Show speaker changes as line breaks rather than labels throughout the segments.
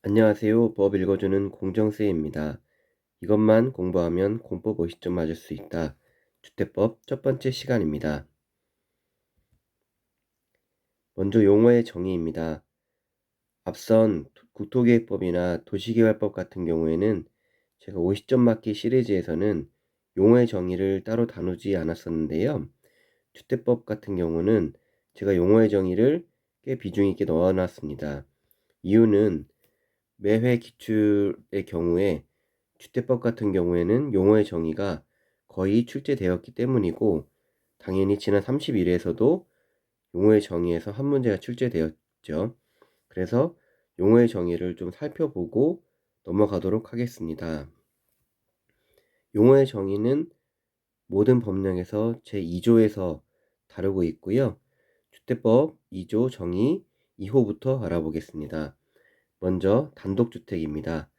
안녕하세요. 법 읽어주는 공정쌤입니다. 이것만 공부하면 공법 50점 맞을 수 있다. 주택법 첫 번째 시간입니다. 먼저 용어의 정의입니다. 앞선 국토계획법이나 도시개발법 같은 경우에는 제가 50점 맞기 시리즈에서는 용어의 정의를 따로 다루지 않았었는데요. 주택법 같은 경우는 제가 용어의 정의를 꽤 비중 있게 넣어놨습니다. 이유는 매회 기출의 경우에 주택법 같은 경우에는 용어의 정의가 거의 출제되었기 때문이고, 당연히 지난 31회에서도 용어의 정의에서 한 문제가 출제되었죠. 그래서 용어의 정의를 좀 살펴보고 넘어가도록 하겠습니다. 용어의 정의는 모든 법령에서 제2조에서 다루고 있고요. 주택법 2조 정의 2호부터 알아보겠습니다. 먼저 단독주택입니다.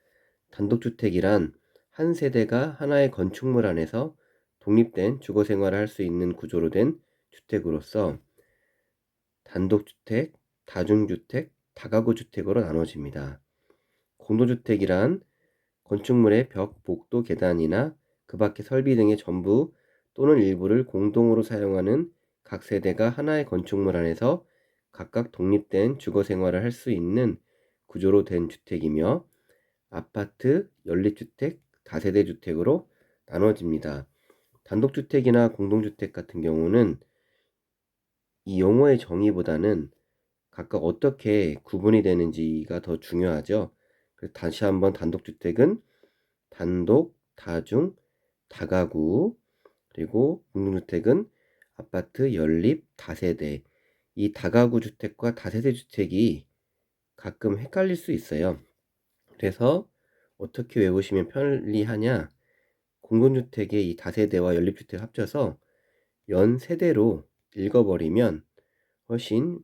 단독주택이란 한 세대가 하나의 건축물 안에서 독립된 주거생활을 할 수 있는 구조로 된 주택으로서 단독주택, 다중주택, 다가구주택으로 나눠집니다. 공동주택이란 건축물의 벽, 복도, 계단이나 그 밖의 설비 등의 전부 또는 일부를 공동으로 사용하는 각 세대가 하나의 건축물 안에서 각각 독립된 주거생활을 할 수 있는 구조로 된 주택이며, 아파트, 연립주택, 다세대 주택으로 나눠집니다. 단독주택이나 공동주택 같은 경우는 이 용어의 정의보다는 각각 어떻게 구분이 되는지가 더 중요하죠. 그래서 다시 한번 단독주택은 단독, 다중, 다가구, 그리고 공동주택은 아파트, 연립, 다세대. 이 다가구 주택과 다세대 주택이 가끔 헷갈릴 수 있어요. 그래서 어떻게 외우시면 편리하냐? 공동주택의 이 다세대와 연립주택 합쳐서 연세대로 읽어버리면 훨씬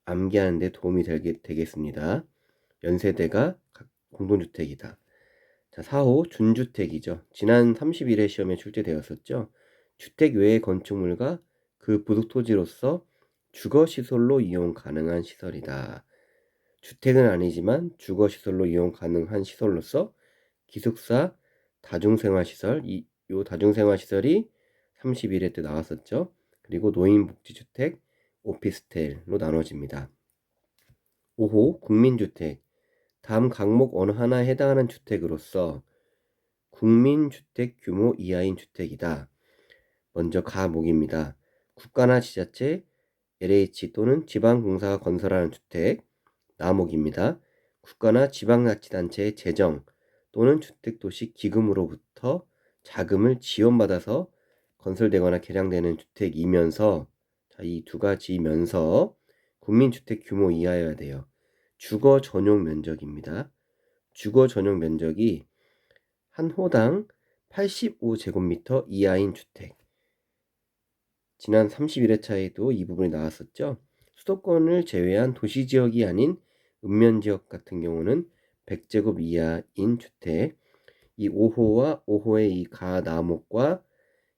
암기하는 데 도움이 되겠습니다. 연세대가 공동주택이다. 자, 4호 준주택이죠. 지난 31회 시험에 출제되었었죠. 주택 외의 건축물과 그 부속 토지로서 주거시설로 이용 가능한 시설이다. 주택은 아니지만 주거시설로 이용 가능한 시설로서 기숙사, 다중생활시설, 요 다중생활시설이 31회 때 나왔었죠. 그리고 노인복지주택, 오피스텔로 나눠집니다. 5호 국민주택, 다음 각목 어느 하나에 해당하는 주택으로서 국민주택 규모 이하인 주택이다. 먼저 가목입니다. 국가나 지자체, LH 또는 지방공사가 건설하는 주택. 나목입니다. 국가나 지방자치단체의 재정 또는 주택도시 기금으로부터 자금을 지원받아서 건설되거나 개량되는 주택이면서, 이 두 가지면서 국민주택 규모 이하여야 돼요. 주거 전용 면적입니다. 주거 전용 면적이 한 호당 85제곱미터 이하인 주택. 지난 31회차에도 이 부분이 나왔었죠. 수도권을 제외한 도시지역이 아닌 읍면지역 같은 경우는 100제곱 이하인 주택. 이 5호와 5호의 이 가나목과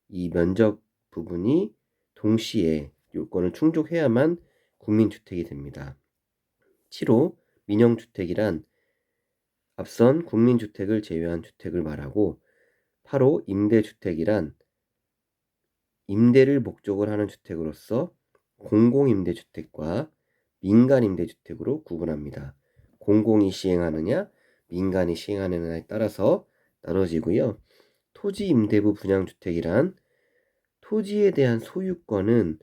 이 면적 부분이 동시에 요건을 충족해야만 국민주택이 됩니다. 7호 민영주택이란 앞선 국민주택을 제외한 주택을 말하고, 8호 임대주택이란 임대를 목적으로 하는 주택으로서 공공임대주택과 민간임대주택으로 구분합니다. 공공이 시행하느냐, 민간이 시행하느냐에 따라서 나눠지고요. 토지임대부 분양주택이란 토지에 대한 소유권은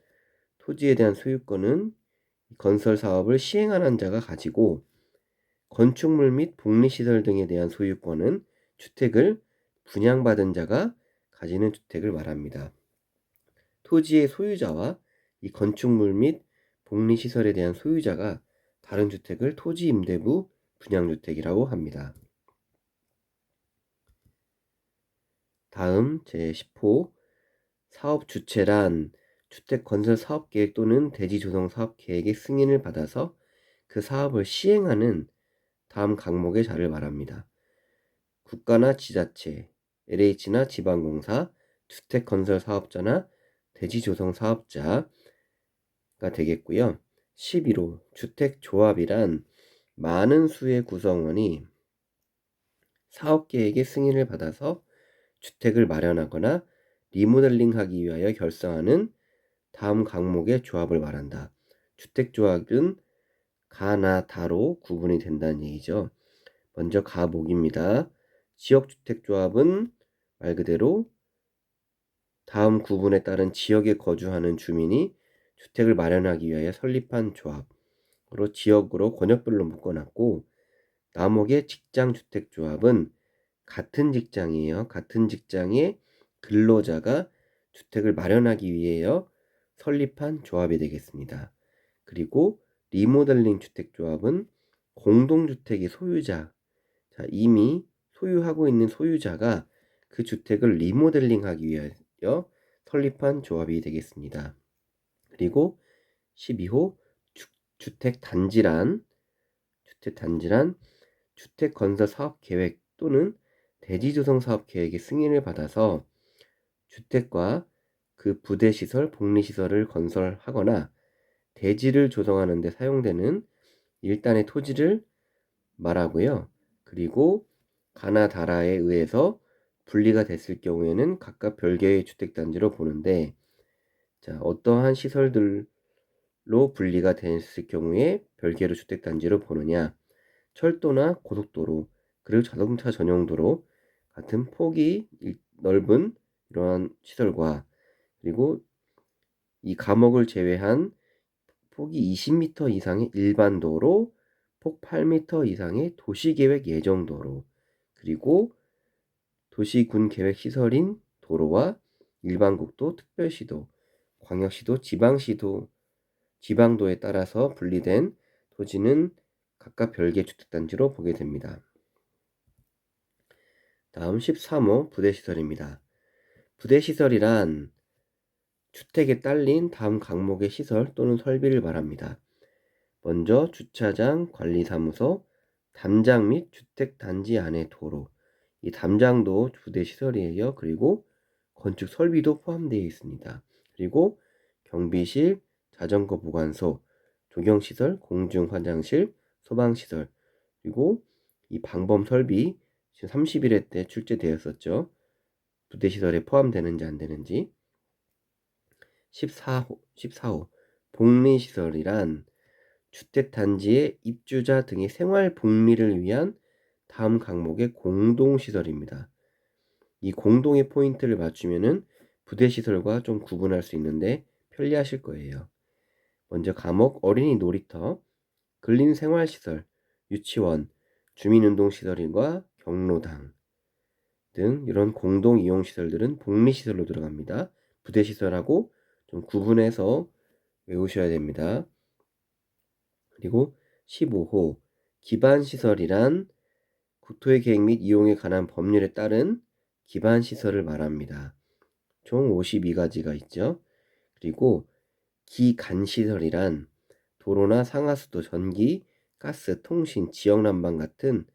건설 사업을 시행하는 자가 가지고, 건축물 및 복리시설 등에 대한 소유권은 주택을 분양받은 자가 가지는 주택을 말합니다. 토지의 소유자와 이 건축물 및 복리시설에 대한 소유자가 다른 주택을 토지임대부 분양주택이라고 합니다. 다음 제10호 사업주체란 주택건설사업계획 또는 대지조성사업계획의 승인을 받아서 그 사업을 시행하는 다음 각목의 자를 말합니다. 국가나 지자체, LH나 지방공사, 주택건설사업자나 대지조성사업자가 되겠고요. 11호 주택조합이란 많은 수의 구성원이 사업계획의 승인을 받아서 주택을 마련하거나 리모델링하기 위하여 결성하는 다음 강목의 조합을 말한다. 주택조합은 가나 다로 구분이 된다는 얘기죠. 먼저 가목입니다. 지역주택조합은 말 그대로 다음 구분에 따른 지역에 거주하는 주민이 주택을 마련하기 위하여 설립한 조합으로 지역으로 권역별로 묶어놨고, 나목의 직장주택조합은 같은 직장이에요. 같은 직장의 근로자가 주택을 마련하기 위하여 설립한 조합이 되겠습니다. 그리고 리모델링 주택조합은 공동주택의 소유자, 자, 이미 소유하고 있는 소유자가 그 주택을 리모델링하기 위하여 설립한 조합이 되겠습니다. 그리고 12호 주택단지란 주택건설사업계획 또는 대지조성사업계획의 승인을 받아서 주택과 그 부대시설, 복리시설을 건설하거나 대지를 조성하는 데 사용되는 일단의 토지를 말하고요. 그리고 가나다라에 의해서 분리가 됐을 경우에는 각각 별개의 주택단지로 보는데, 자, 어떠한 시설들로 분리가 됐을 경우에 별개로 주택단지로 보느냐, 철도나 고속도로, 그리고 자동차 전용도로 같은 폭이 넓은 이러한 시설과, 그리고 이 감옥을 제외한 폭이 20m 이상의 일반 도로, 폭 8m 이상의 도시계획 예정도로, 그리고 도시군 계획 시설인 도로와 일반국도, 특별시도, 광역시도, 지방도에 따라서 분리된 토지는 각각 별개 주택단지로 보게 됩니다. 다음 13호 부대시설입니다. 부대시설이란 주택에 딸린 다음 강목의 시설 또는 설비를 말합니다. 먼저 주차장, 관리사무소, 담장 및 주택단지 안의 도로, 이 담장도 부대시설이에요. 그리고 건축 설비도 포함되어 있습니다. 그리고 경비실, 자전거 보관소, 조경시설, 공중화장실, 소방시설, 그리고 이 방범 설비, 지금 31회 때 출제되었었죠. 부대시설에 포함되는지 안 되는지. 14호 복리시설이란 주택단지의 입주자 등의 생활 복리를 위한 다음 강목의 공동시설입니다. 이 공동의 포인트를 맞추면은 부대시설과 좀 구분할 수 있는데 편리하실 거예요. 먼저 과목 어린이 놀이터, 근린생활시설, 유치원, 주민운동시설과 경로당 등 이런 공동이용시설들은 복리시설로 들어갑니다. 부대시설하고 좀 구분해서 외우셔야 됩니다. 그리고 15호 기반시설이란 국토의 계획 및 이용에 관한 법률에 따른 기반시설을 말합니다. 총 52가지가 있죠. 그리고 기간시설이란 도로나 상하수도, 전기, 가스, 통신, 지역난방 같은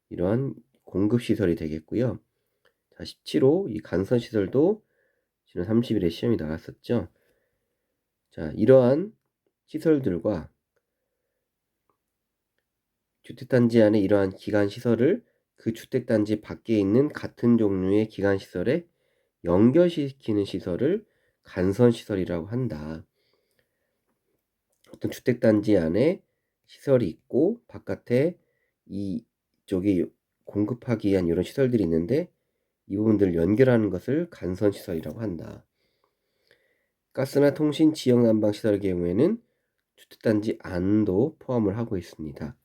이러한 공급시설이 되겠고요. 자, 17호 이 간선시설도 지난 30일에 시험이 나왔었죠. 자, 이러한 시설들과 주택단지 안에 이러한 기간시설을 그 주택단지 밖에 있는 같은 종류의 기간시설에 연결시키는 시설을 간선시설이라고 한다. 어떤 주택단지 안에 시설이 있고 바깥에 이쪽에 공급하기 위한 이런 시설들이 있는데 이 부분들을 연결하는 것을 간선시설이라고 한다. 가스나 통신, 지역 난방 시설의 경우에는 주택단지 안도 포함을 하고 있습니다.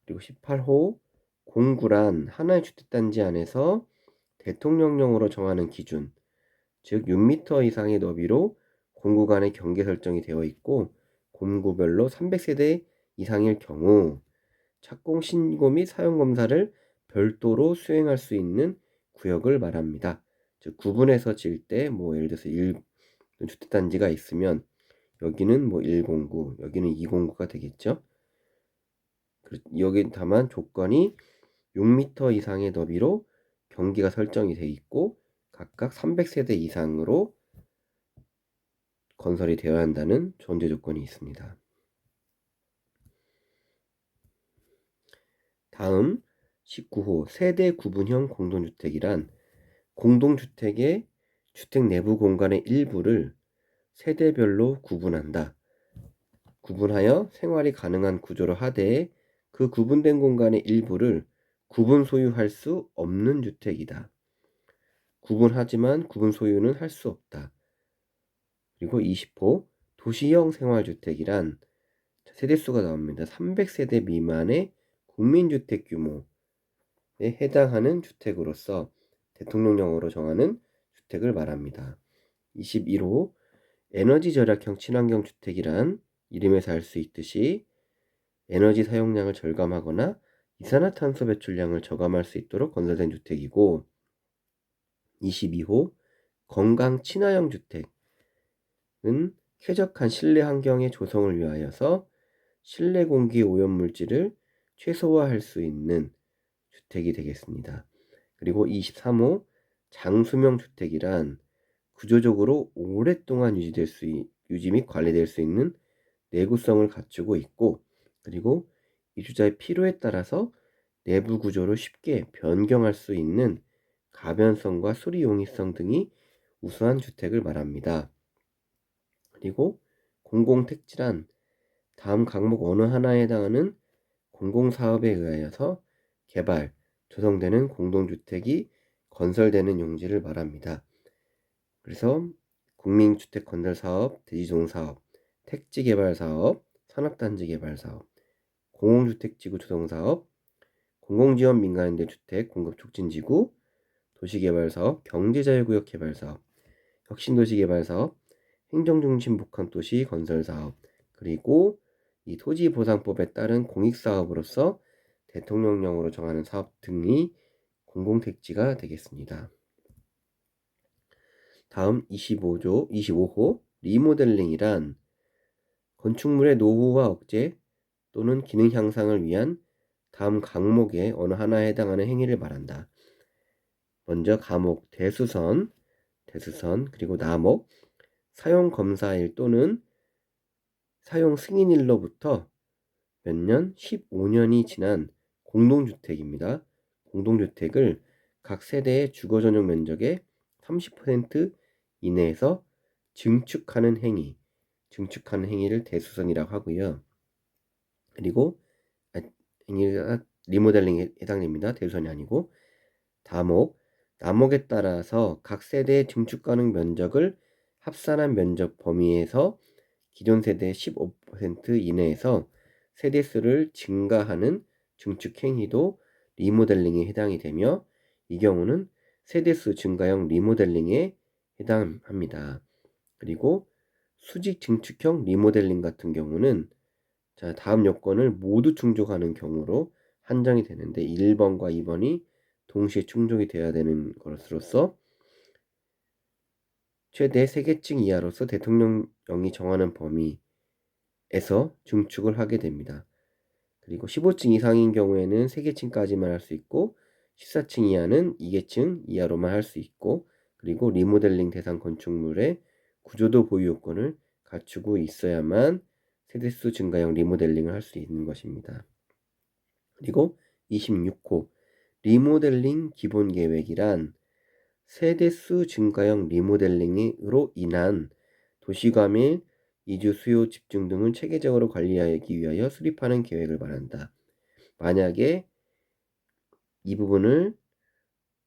그리고 18호 공구란 하나의 주택단지 안에서 대통령령으로 정하는 기준, 즉 6m 이상의 너비로 공구 간의 경계 설정이 되어 있고 공구별로 300세대 이상일 경우 착공 신고 및 사용 검사를 별도로 수행할 수 있는 구역을 말합니다. 즉 구분해서 지을 때 뭐 예를 들어서 주택단지가 있으면 여기는 뭐 1공구, 여기는 2공구가 되겠죠. 여기 다만 조건이 6m 이상의 너비로 경기가 설정이 되어 있고 각각 300세대 이상으로 건설이 되어야 한다는 전제 조건이 있습니다. 다음 19호 세대 구분형 공동주택이란 공동주택의 주택 내부 공간의 일부를 세대별로 구분한다. 구분하여 생활이 가능한 구조로 하되 그 구분된 공간의 일부를 구분 소유할 수 없는 주택이다. 구분하지만 구분 소유는 할 수 없다. 그리고 20호 도시형 생활주택이란 세대수가 나옵니다. 300세대 미만의 국민주택 규모에 해당하는 주택으로서 대통령령으로 정하는 주택을 말합니다. 21호 에너지 절약형 친환경 주택이란 이름에서 알 수 있듯이 에너지 사용량을 절감하거나 이산화탄소 배출량을 저감할 수 있도록 건설된 주택이고, 22호 건강 친화형 주택은 쾌적한 실내 환경의 조성을 위하여서 실내 공기 오염 물질을 최소화할 수 있는 주택이 되겠습니다. 그리고 23호 장수명 주택이란 구조적으로 오랫동안 유지 및 관리될 수 있는 내구성을 갖추고 있고, 그리고 이주자의 필요에 따라서 내부 구조를 쉽게 변경할 수 있는 가변성과 수리 용이성 등이 우수한 주택을 말합니다. 그리고 공공택지란 다음 항목 어느 하나에 해당하는 공공사업에 의하여서 개발, 조성되는 공동주택이 건설되는 용지를 말합니다. 그래서 국민주택건설사업, 대지조성사업, 택지개발사업, 산업단지개발사업, 공공주택지구 조성사업, 공공지원 민간임대주택 공급촉진지구, 도시개발사업, 경제자유구역 개발사업, 혁신도시개발사업, 행정중심 복합도시 건설사업, 그리고 이 토지보상법에 따른 공익사업으로서 대통령령으로 정하는 사업 등이 공공택지가 되겠습니다. 다음 25호 리모델링이란 건축물의 노후화 억제 또는 기능 향상을 위한 다음 항목의 어느 하나에 해당하는 행위를 말한다. 먼저 과목 대수선, 그리고 남목, 사용검사일 또는 사용 승인일로부터 몇 년? 15년이 지난 공동주택입니다. 공동주택을 각 세대의 주거전용 면적의 30% 이내에서 증축하는 행위를 대수선이라고 하고요. 그리고 행위가 리모델링에 해당됩니다. 대수선이 아니고. 남목에 따라서 각 세대의 증축 가능 면적을 합산한 면적 범위에서 기존 세대의 15% 이내에서 세대수를 증가하는 증축 행위도 리모델링에 해당이 되며, 이 경우는 세대수 증가형 리모델링에 해당합니다. 그리고 수직 증축형 리모델링 같은 경우는 다음 요건을 모두 충족하는 경우로 한정이 되는데 1번과 2번이 동시에 충족이 되어야 되는 것으로서 최대 3계층 이하로서 대통령령이 정하는 범위에서 증축을 하게 됩니다. 그리고 15층 이상인 경우에는 3계층까지만 할 수 있고 14층 이하는 2계층 이하로만 할 수 있고, 그리고 리모델링 대상 건축물의 구조도 보유 요건을 갖추고 있어야만 세대수 증가형 리모델링을 할 수 있는 것입니다. 그리고 26호 리모델링 기본계획이란 세대수 증가형 리모델링으로 인한 도시화 및 이주 수요 집중 등을 체계적으로 관리하기 위하여 수립하는 계획을 말한다. 만약에 이 부분을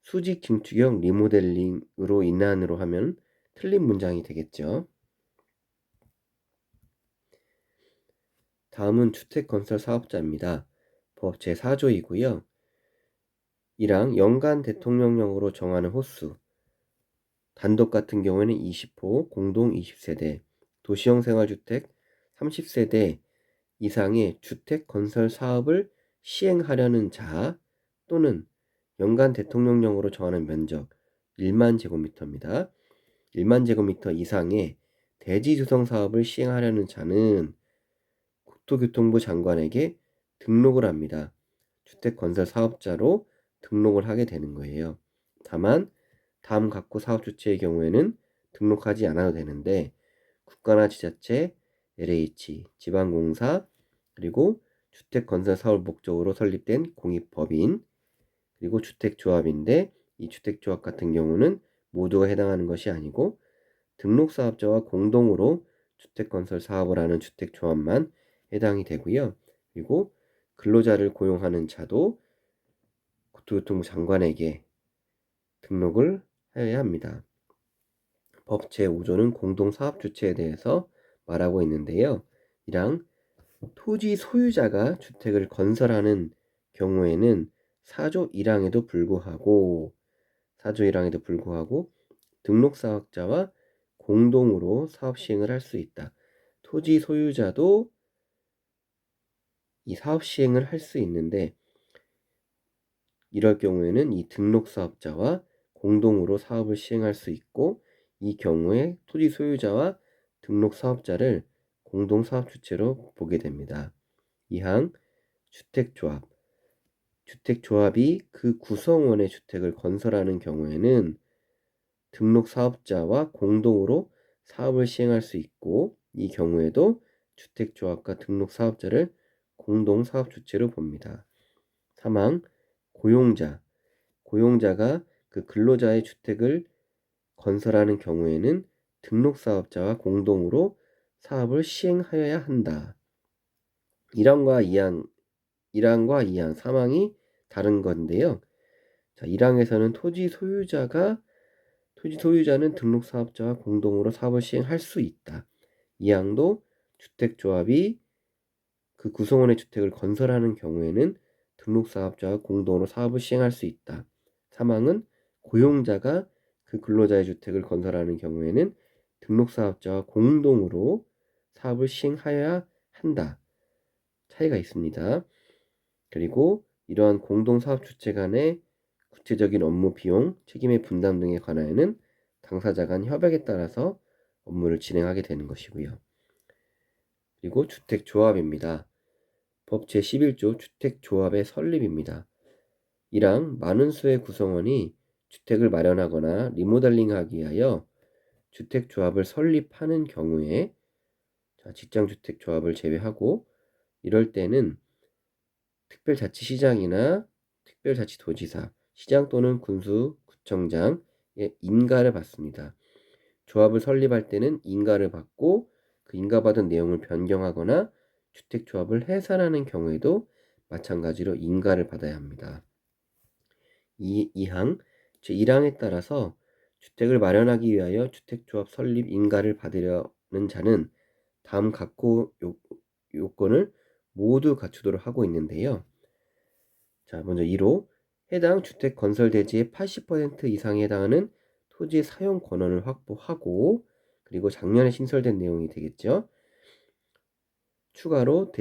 수직 증축형 리모델링으로 인한으로 하면 틀린 문장이 되겠죠. 다음은 주택건설사업자입니다. 법 제4조이고요. 이랑 연간 대통령령으로 정하는 호수, 단독 같은 경우에는 20호, 공동 20세대, 도시형 생활주택 30세대 이상의 주택 건설 사업을 시행하려는 자 또는 연간 대통령령으로 정하는 면적 1만 제곱미터입니다. 1만 제곱미터 이상의 대지 조성 사업을 시행하려는 자는 국토교통부 장관에게 등록을 합니다. 주택 건설 사업자로 등록을 하게 되는 거예요. 다만 다음 각호 사업 주체의 경우에는 등록하지 않아도 되는데 국가나 지자체, LH, 지방공사, 그리고 주택 건설 사업 목적으로 설립된 공익법인, 그리고 주택조합인데 이 주택조합 같은 경우는 모두가 해당하는 것이 아니고 등록사업자와 공동으로 주택건설 사업을 하는 주택조합만 해당이 되고요. 그리고 근로자를 고용하는 자도 국토교통부 장관에게 등록을 하여야 합니다. 법 제5조는 공동사업주체에 대해서 말하고 있는데요. 이랑 토지 소유자가 주택을 건설하는 경우에는 4조 1항에도 불구하고 등록사업자와 공동으로 사업 시행을 할 수 있다. 토지 소유자도 이 사업 시행을 할 수 있는데 이럴 경우에는 이 등록사업자와 공동으로 사업을 시행할 수 있고 이 경우에 토지 소유자와 등록사업자를 공동사업주체로 보게 됩니다. 2항 주택조합이 그 구성원의 주택을 건설하는 경우에는 등록사업자와 공동으로 사업을 시행할 수 있고 이 경우에도 주택조합과 등록사업자를 공동사업주체로 봅니다. 3항 고용자가 그 근로자의 주택을 건설하는 경우에는 등록사업자와 공동으로 사업을 시행하여야 한다. 1항과 2항, 3항이 다른 건데요. 자, 1항에서는 토지 소유자는 등록사업자와 공동으로 사업을 시행할 수 있다. 2항도 주택조합이 그 구성원의 주택을 건설하는 경우에는 등록사업자와 공동으로 사업을 시행할 수 있다. 3항은 고용자가 그 근로자의 주택을 건설하는 경우에는 등록사업자와 공동으로 사업을 시행하여야 한다. 차이가 있습니다. 그리고 이러한 공동사업 주체 간의 구체적인 업무 비용, 책임의 분담 등에 관하여는 당사자 간 협약에 따라서 업무를 진행하게 되는 것이고요. 그리고 주택조합입니다. 법 제11조 주택조합의 설립입니다. 이랑 많은 수의 구성원이 주택을 마련하거나 리모델링하기 위하여 주택조합을 설립하는 경우에 직장주택조합을 제외하고 이럴 때는 특별자치시장이나 특별자치도지사, 시장 또는 군수구청장의 인가를 받습니다. 조합을 설립할 때는 인가를 받고 그 인가받은 내용을 변경하거나 주택조합을 해산하는 경우에도 마찬가지로 인가를 받아야 합니다. 2항 제1항에 따라서 주택을 마련하기 위하여 주택조합 설립 인가를 받으려는 자는 다음 각호 요건을 모두 갖추도록 하고 있는데요. 자, 먼저 1호 해당 주택 건설 대지의 80% 이상에 해당하는 토지 사용 권한을 확보하고 그리고 작년에 신설된 내용이 되겠죠. 추가로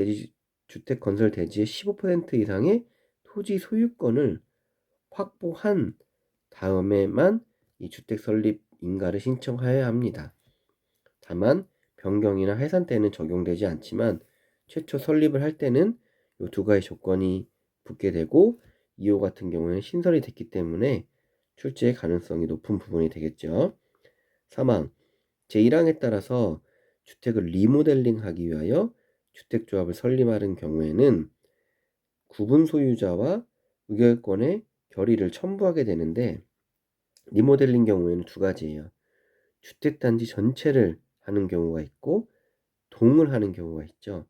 주택 건설 대지의 15% 이상의 토지 소유권을 확보한 다음에만 이 주택 설립 인가를 신청하여야 합니다. 다만 변경이나 해산 때는 적용되지 않지만 최초 설립을 할 때는 이 두 가지 조건이 붙게 되고 2호 같은 경우에는 신설이 됐기 때문에 출제의 가능성이 높은 부분이 되겠죠. 3항 제1항에 따라서 주택을 리모델링하기 위하여 주택조합을 설립하는 경우에는 구분 소유자와 의결권의 결의를 첨부하게 되는데 리모델링 경우에는 두 가지예요. 주택단지 전체를 하는 경우가 있고 동을 하는 경우가 있죠.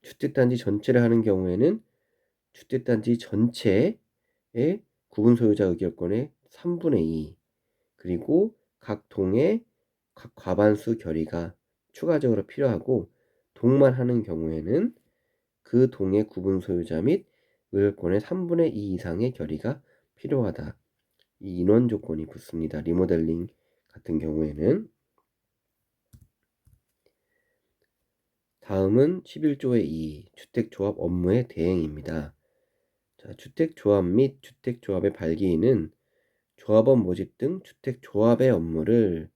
주택단지 전체를 하는 경우에는 주택단지 전체의 구분 소유자 의결권의 3분의 2 그리고 각 동의 각 과반수 결의가 추가적으로 필요하고 동만 하는 경우에는 그 동의 구분 소유자 및 의결권의 3분의 2 이상의 결의가 필요하다. 이 인원 조건이 붙습니다. 리모델링 같은 경우에는. 다음은 11조의 2 주택조합 업무의 대행입니다. 자, 주택조합 및 주택조합의 발기인은 조합원 모집 등 주택조합의 업무를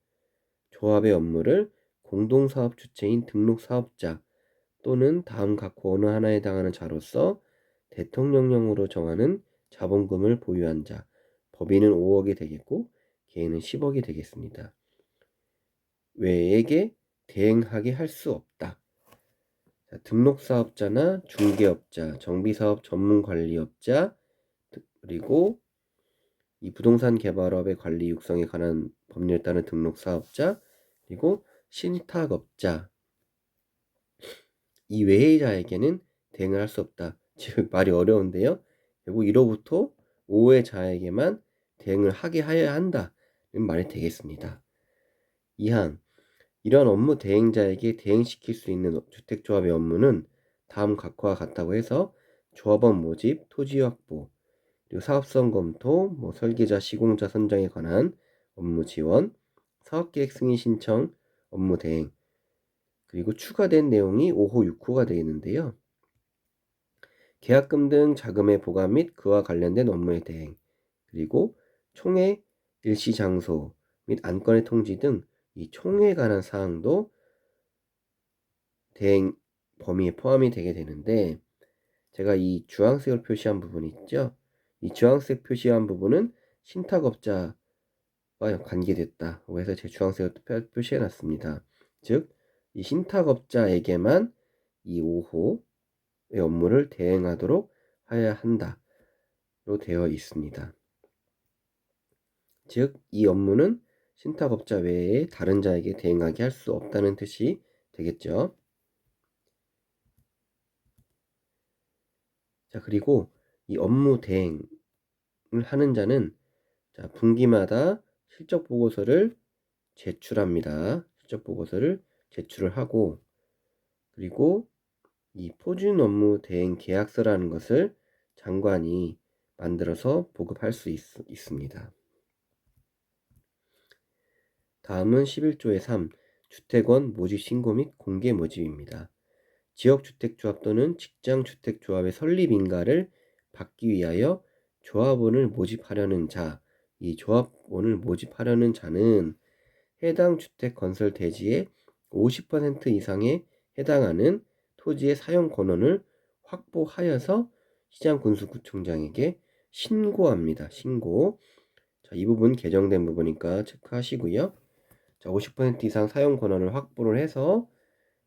공동사업 주체인 등록사업자 또는 다음 각호 어느 하나에 해당하는 자로서 대통령령으로 정하는 자본금을 보유한 자, 법인은 5억이 되겠고 개인은 10억이 되겠습니다. 외에게 대행하게 할 수 없다. 자, 등록사업자나 중개업자, 정비사업 전문관리업자, 그리고 이 부동산 개발업의 관리 육성에 관한 법률에 따른 등록사업자, 그리고 신탁업자, 이 외의 자에게는 대행을 할 수 없다. 즉 말이 어려운데요. 결국 1호부터 5의 자에게만 대행을 하게 하여야 한다는 말이 되겠습니다. 2항, 이러한 업무 대행자에게 대행시킬 수 있는 주택조합의 업무는 다음 각과 같다고 해서 조합원 모집, 토지 확보, 그리고 사업성 검토, 설계자, 시공자 선정에 관한 업무 지원, 사업계획 승인 신청, 업무 대행, 그리고 추가된 내용이 5호, 6호가 되겠는데요. 계약금 등 자금의 보관 및 그와 관련된 업무의 대행, 그리고 총회, 일시 장소 및 안건의 통지 등 이 총회에 관한 사항도 대행 범위에 포함이 되게 되는데, 제가 이 주황색으로 표시한 부분 있죠? 이 주황색 표시한 부분은 신탁업자와 관계됐다고 해서 제 주황색으로 표시해 놨습니다. 즉, 이 신탁업자에게만 이 5호의 업무를 대행하도록 하여야 한다로 되어 있습니다. 즉, 이 업무는 신탁업자 외에 다른 자에게 대행하게 할 수 없다는 뜻이 되겠죠. 자, 그리고 이 업무 대행을 하는 자는 분기마다 실적 보고서를 제출합니다. 실적 보고서를 제출을 하고, 그리고 이 표준 업무 대행 계약서라는 것을 장관이 만들어서 보급할 수 있습니다. 다음은 11조의 3, 주택원 모집 신고 및 공개 모집입니다. 지역주택조합 또는 직장주택조합의 설립인가를 받기 위하여 조합원을 모집하려는 자, 이 조합원을 모집하려는 자는 해당 주택 건설 대지의 50% 이상에 해당하는 토지의 사용 권한을 확보하여서 시장군수구청장에게 신고합니다. 신고. 자, 이 부분 개정된 부분이니까 체크하시고요. 자, 50% 이상 사용 권한을 확보를 해서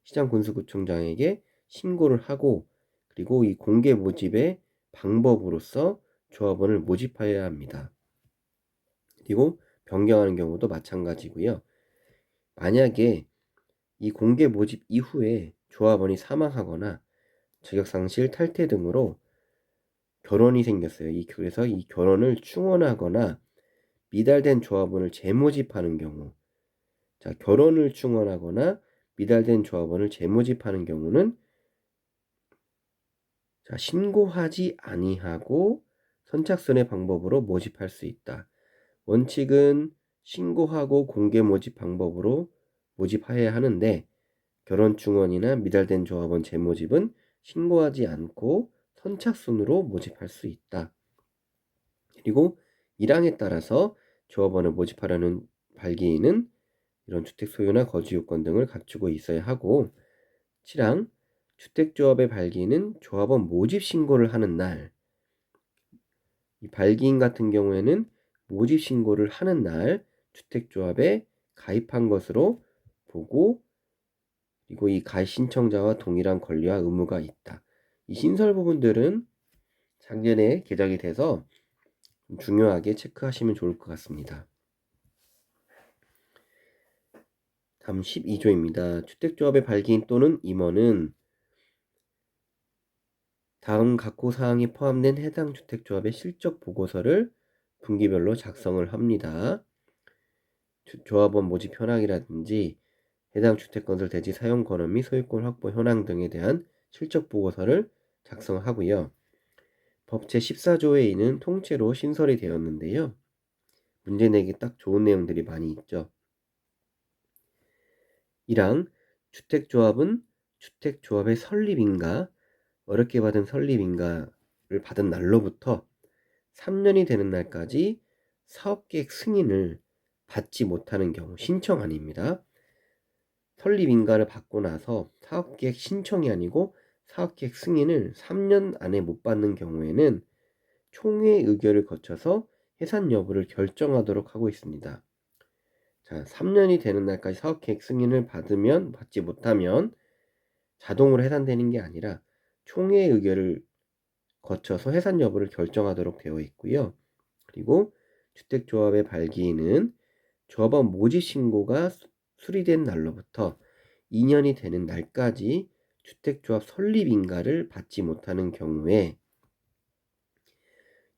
시장군수구청장에게 신고를 하고, 그리고 이 공개 모집의 방법으로서 조합원을 모집하여야 합니다. 그리고 변경하는 경우도 마찬가지고요. 만약에 이 공개 모집 이후에 조합원이 사망하거나 자격상실, 탈퇴 등으로 결혼이 생겼어요. 그래서 이 결혼을 충원하거나 미달된 조합원을 재모집하는 경우, 자, 결혼을 충원하거나 미달된 조합원을 재모집하는 경우는 자, 신고하지 아니하고 선착순의 방법으로 모집할 수 있다. 원칙은 신고하고 공개 모집 방법으로 모집하여야 하는데, 결혼 충원이나 미달된 조합원 재모집은 신고하지 않고 선착순으로 모집할 수 있다. 그리고 1항에 따라서 조합원을 모집하려는 발기인은 이런 주택 소유나 거주 요건 등을 갖추고 있어야 하고, 7항 주택조합의 발기인은 조합원 모집 신고를 하는 날, 이 발기인 같은 경우에는 모집 신고를 하는 날 주택조합에 가입한 것으로 보고, 그리고 이 가입 신청자와 동일한 권리와 의무가 있다. 이 신설 부분들은 작년에 개정이 돼서 중요하게 체크하시면 좋을 것 같습니다. 다음 12조입니다. 주택조합의 발기인 또는 임원은 다음 각호 사항이 포함된 해당 주택조합의 실적 보고서를 분기별로 작성을 합니다. 조합원 모집 현황이라든지 해당 주택건설 대지 사용 권한 및 소유권 확보 현황 등에 대한 실적 보고서를 작성하고요. 법 제14조에 있는 통째로 신설이 되었는데요. 문제 내기 딱 좋은 내용들이 많이 있죠. 1항 주택조합은 주택조합의 설립인가, 어렵게 받은 설립인가를 받은 날로부터 3년이 되는 날까지 사업계획 승인을 받지 못하는 경우, 신청 아닙니다. 설립인가를 받고 나서 사업계획 신청이 아니고 사업계획 승인을 3년 안에 못 받는 경우에는 총회 의결을 거쳐서 해산 여부를 결정하도록 하고 있습니다. 자, 3년이 되는 날까지 사업계획 승인을 받지 못하면 자동으로 해산되는 게 아니라 총회 의결을 거쳐서 해산 여부를 결정하도록 되어 있고요. 그리고 주택조합의 발기인은 조합원 모집 신고가 수리된 날로부터 2년이 되는 날까지 주택조합 설립인가를 받지 못하는 경우에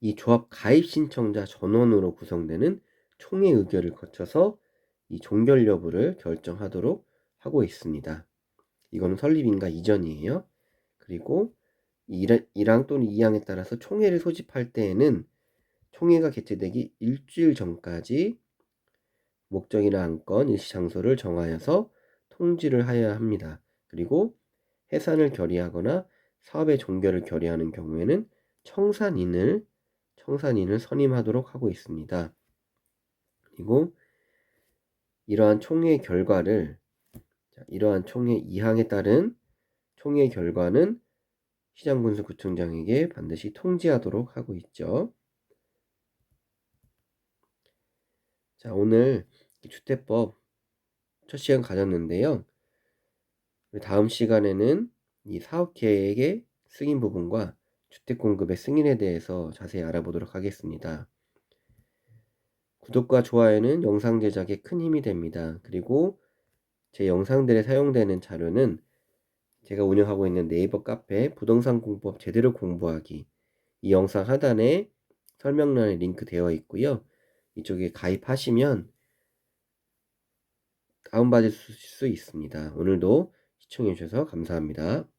이 조합 가입 신청자 전원으로 구성되는 총회 의결을 거쳐서 이 종결 여부를 결정하도록 하고 있습니다. 이거는 설립인가 이전이에요. 그리고 1항 또는 2항에 따라서 총회를 소집할 때에는 총회가 개최되기 일주일 전까지 목적이나 안건, 일시 장소를 정하여서 통지를 하여야 합니다. 그리고 해산을 결의하거나 사업의 종결을 결의하는 경우에는 청산인을 선임하도록 하고 있습니다. 그리고 이러한 총회 2항에 따른 총회 결과는 시장군수구청장에게 반드시 통지하도록 하고 있죠. 자, 오늘 주택법 첫 시간 가졌는데요. 다음 시간에는 이 사업계획의 승인 부분과 주택공급의 승인에 대해서 자세히 알아보도록 하겠습니다. 구독과 좋아요는 영상 제작에 큰 힘이 됩니다. 그리고 제 영상들에 사용되는 자료는 제가 운영하고 있는 네이버 카페 부동산 공법 제대로 공부하기, 이 영상 하단에 설명란에 링크 되어 있고요. 이쪽에 가입하시면 다운받을 수 있습니다. 오늘도 시청해 주셔서 감사합니다.